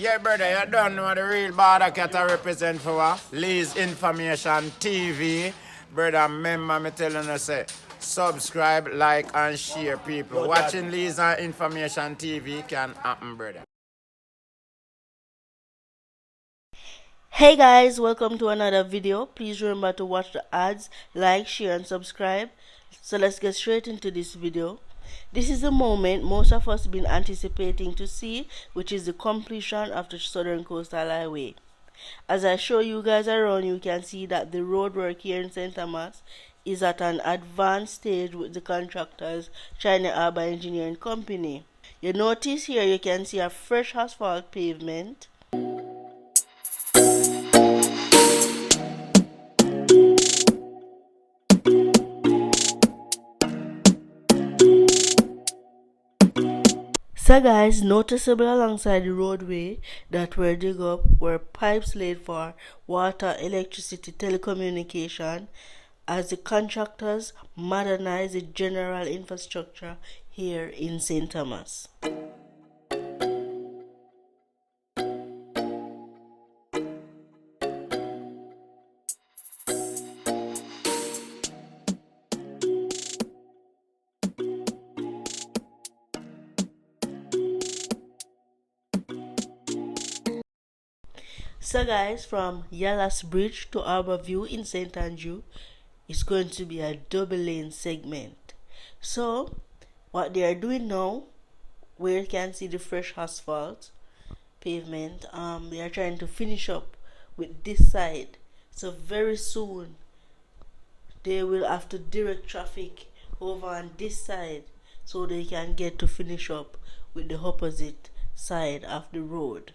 Yeah, brother, you don't know the real border cat I represent for what? Lee's Information TV. Brother, remember me telling you, say, subscribe, like, and share, people. Watching Lee's Information TV can happen, brother. Hey guys, welcome to another video. Please remember to watch the ads, like, share and subscribe. So let's get straight into this video. This is the moment most of us been anticipating to see, which is the completion of the Southern Coastal Highway. As I show you guys around, you can see that the road work here in St. Thomas is at an advanced stage with the contractors China Harbour Engineering Company. You notice here you can see a fresh asphalt pavement. So guys, noticeable alongside the roadway that were dug up were pipes laid for water, electricity, telecommunication as the contractors modernize the general infrastructure here in St. Thomas. So guys, from Yallas Bridge to Harbour View in St. Andrew is going to be a double lane segment. So what they are doing now, where you can see the fresh asphalt pavement, they are trying to finish up with this side. So very soon they will have to direct traffic over on this side so they can get to finish up with the opposite side of the road.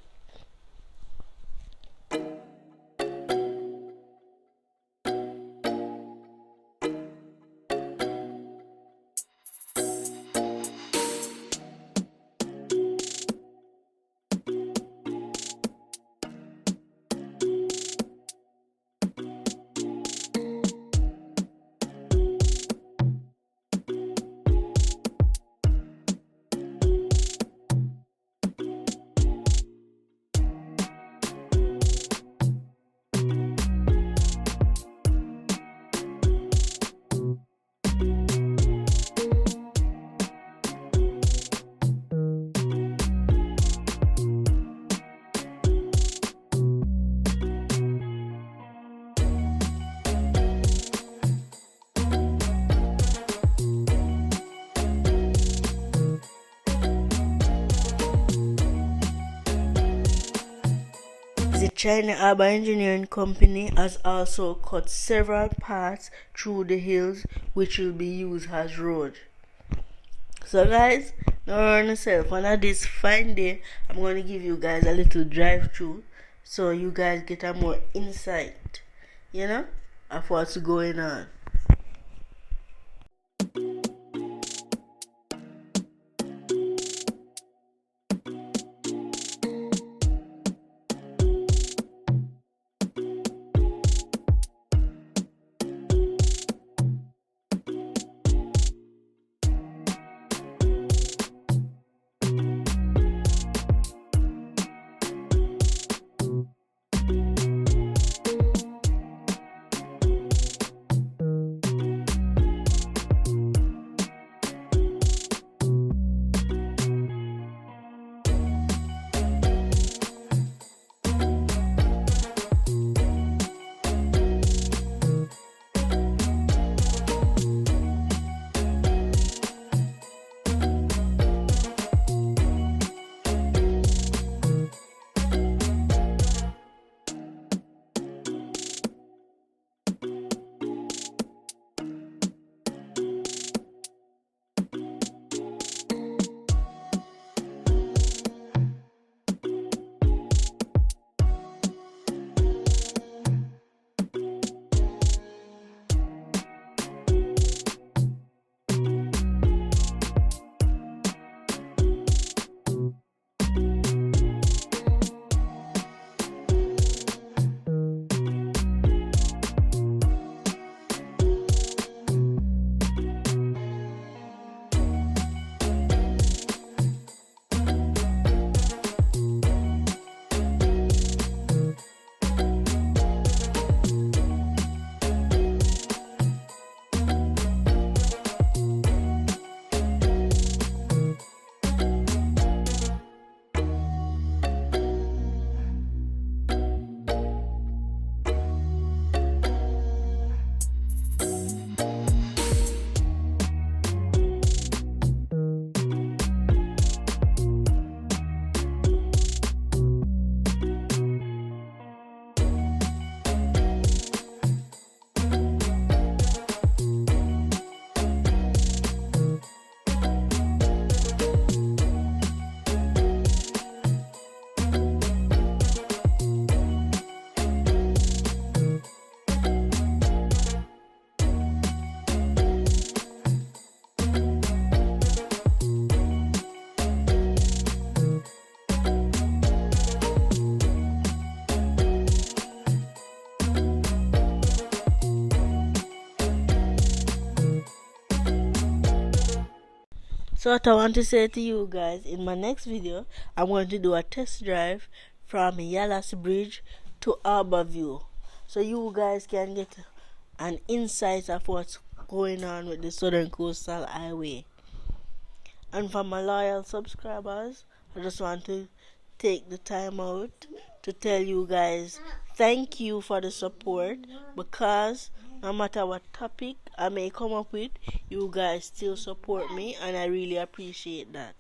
The China Harbour Engineering Company has also cut several paths through the hills which will be used as road. So guys, now on yourself, on this fine day, I'm going to give you guys a little drive through so you guys get a more insight, of what's going on. So what I want to say to you guys, in my next video, I'm going to do a test drive from Yallas Bridge to Harborview, so you guys can get an insight of what's going on with the Southern Coastal Highway. And for my loyal subscribers, I just want to take the time out to tell you guys thank you for the support, because no matter what topic I may come up with, you guys still support me, and I really appreciate that.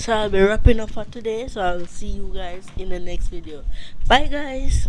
So I'll be wrapping up for today, so I'll see you guys in the next video. Bye guys.